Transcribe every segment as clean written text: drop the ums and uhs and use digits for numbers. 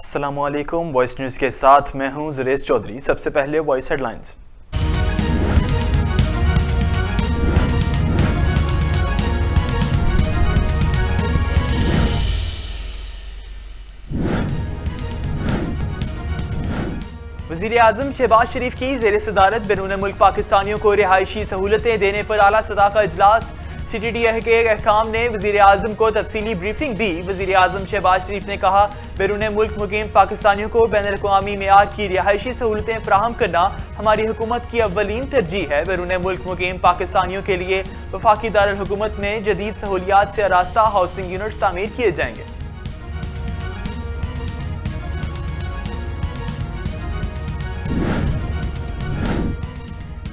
अस्सलामुअलैकुम। Voice news के साथ मैं हूं जुरेश चौधरी। सबसे पहले वॉइस हेडलाइंस। वज़ीर आज़म शहबाज शरीफ की ज़ेर सदारत बैरून मुल्क पाकिस्तानियों को रिहायशी सहूलतें देने पर आला सतह का इजलास। CTD के अहकाम ने वज़ीर आज़म को तफसीली ब्रीफिंग दी। वज़ीर आज़म शहबाज शरीफ ने कहा, बैरून मुल्क मुकीम पाकिस्तानियों को बैनुल-अक़वामी मेयार की रिहायशी सहूलतें फराहम करना हमारी हुकूमत की अव्वलीन तरजीह है। बैरून मुल्क मुकीम पाकिस्तानियों के लिए वफाकी दारुल हुकूमत में जदीद सहूलियात से आरास्ता हाउसिंग यूनिट्स तामीर किए जाएंगे।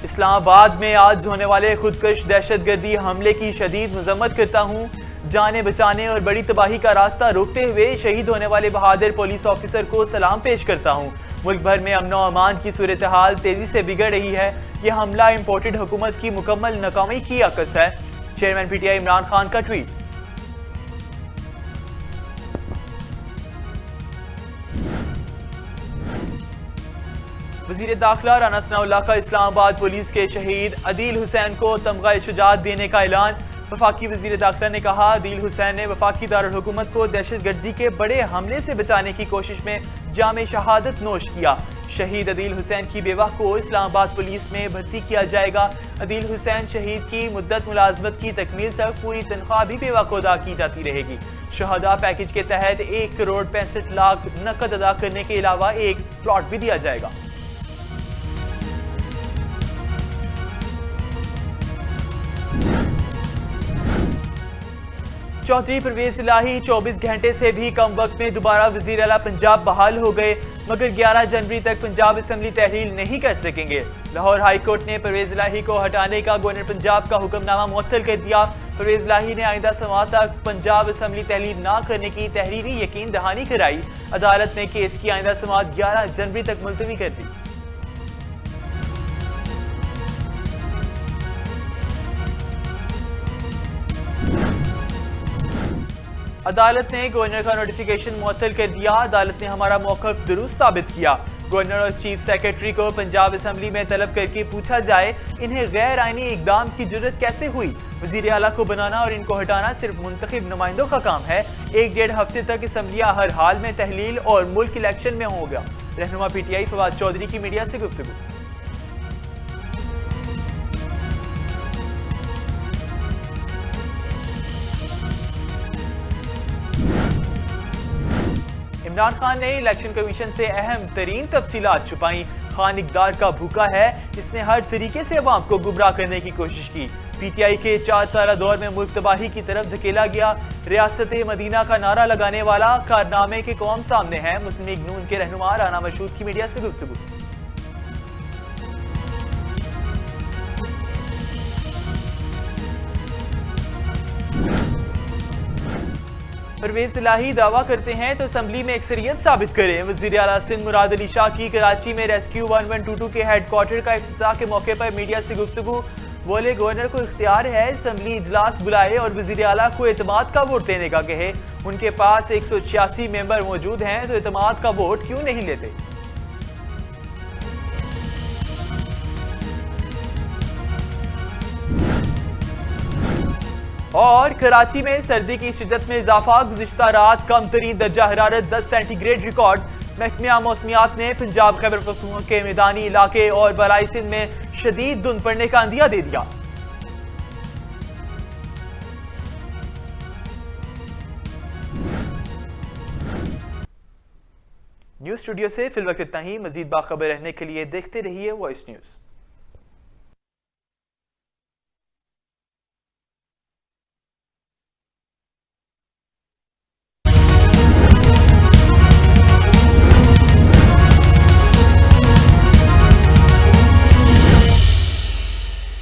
इस्लामाबाद में आज होने वाले खुदकश दहशतगर्दी हमले की शदीद मजम्मत करता हूँ। जाने बचाने और बड़ी तबाही का रास्ता रोकते हुए शहीद होने वाले बहादुर पुलिस ऑफिसर को सलाम पेश करता हूँ। मुल्क भर में अमन और अमान की सूरत हाल तेजी से बिगड़ रही है। यह हमला इम्पोर्टेड हुकूमत की मुकम्मल नाकामी की अक्स है। चेयरमैन PTI इमरान खान का ट्वीट। वज़ीर दाखिला राना सनाउल्लाह का इस्लामाबाद पुलिस के शहीद अदील हुसैन को तमगा शुजात देने का ऐलान। वफाकी वज़ीर दाखिला ने कहा, अदील हुसैन ने वफाकी दारुल हुकूमत को दहशतगर्दी के बड़े हमले से बचाने की कोशिश में जामे शहादत नोश किया। शहीद अदील हुसैन की बेवा को इस्लामाबाद पुलिस में भर्ती किया जाएगा। अदील हुसैन शहीद की मुद्दत मुलाजमत की तकमील तक पूरी तनख्वाह भी बेवा को अदा की जाती रहेगी। शहादा पैकेज के तहत 1 करोड़ 65 लाख नकद अदा करने के अलावा एक प्लॉट भी दिया जाएगा। चौधरी परवेज इलाही 24 घंटे से भी कम वक्त में दोबारा वजीर आला पंजाब बहाल हो गए, मगर 11 जनवरी तक पंजाब असम्बली तहरील नहीं कर सकेंगे। लाहौर हाई कोर्ट ने परवेज इलाही को हटाने का गवर्नर पंजाब का हुक्मनामा मुअत्तल कर दिया। परवेज इलाही ने आइंदा समात तक पंजाब असम्बली तहरीर न करने की तहरीरी यकीन दहानी कराई। अदालत ने केस की आइंदा समात 11 जनवरी तक मुलतवी कर दी। अदालत ने गवर्नर का नोटिफिकेशन मुअत्तल कर दिया। अदालत ने हमारा मौक़िफ़ दुरुस्त साबित किया। गवर्नर और चीफ सेक्रेटरी को पंजाब असम्बली में तलब करके पूछा जाए, इन्हें गैर आईनी इकदाम की जुर्रत कैसे हुई। वज़ीर आला को बनाना और इनको हटाना सिर्फ मुंतखब नुमाइंदों का काम है। 1-1.5 हफ्ते तक असम्बलियाँ हर हाल में तहलील और मुल्क इलेक्शन में होगा। रहनुमा PTI फवाद चौधरी की मीडिया से गुफ्तगू। इमरान खान ने इलेक्शन कमीशन से अहम तरीन तफसीलात छुपाई। खान इक़दार का भूखा है, इसने हर तरीके से अवाम को गुमराह करने की कोशिश की। PTI के 4 साला दौर में मुल्क तबाही की तरफ धकेला गया। रियासत मदीना का नारा लगाने वाला कारनामे के कौम सामने है। मुस्लिम लीग नून के रहनुमा राना मशहूद की मीडिया से गुफ्तगू। परवेज इलाही दावा करते हैं तो असम्बली में अक्सरियत साबित करें। वज़ीर आला सिंध मुराद अली शाह की कराची में रेस्क्यू 1122 के हेडक्वार्टर का इफ्तिताह के मौके पर मीडिया से गुफ्तगू। बोले, गवर्नर को इख्तियार है असम्बली इजलास बुलाए और वज़ीर आला को एतमाद का वोट देने का कहे। उनके पास 186 मेंबर मौजूद हैं, तो एतमाद का वोट क्यों नहीं लेते। और कराची में सर्दी की शिद्दत में इजाफा। गुज़िश्ता रात कम तरीन दर्जा हरारत 10 सेंटीग्रेड रिकॉर्ड। महकमा मौसमियात ने पंजाब खैबर पख्तूनख्वा के मैदानी इलाके और बराई सिंध में शदीद धुंध पड़ने का अंदिया दे दिया। न्यूज़ स्टूडियो से फिलवक्त इतना ही। मजीद बाखबर रहने के लिए देखते रहिए वॉइस न्यूज़।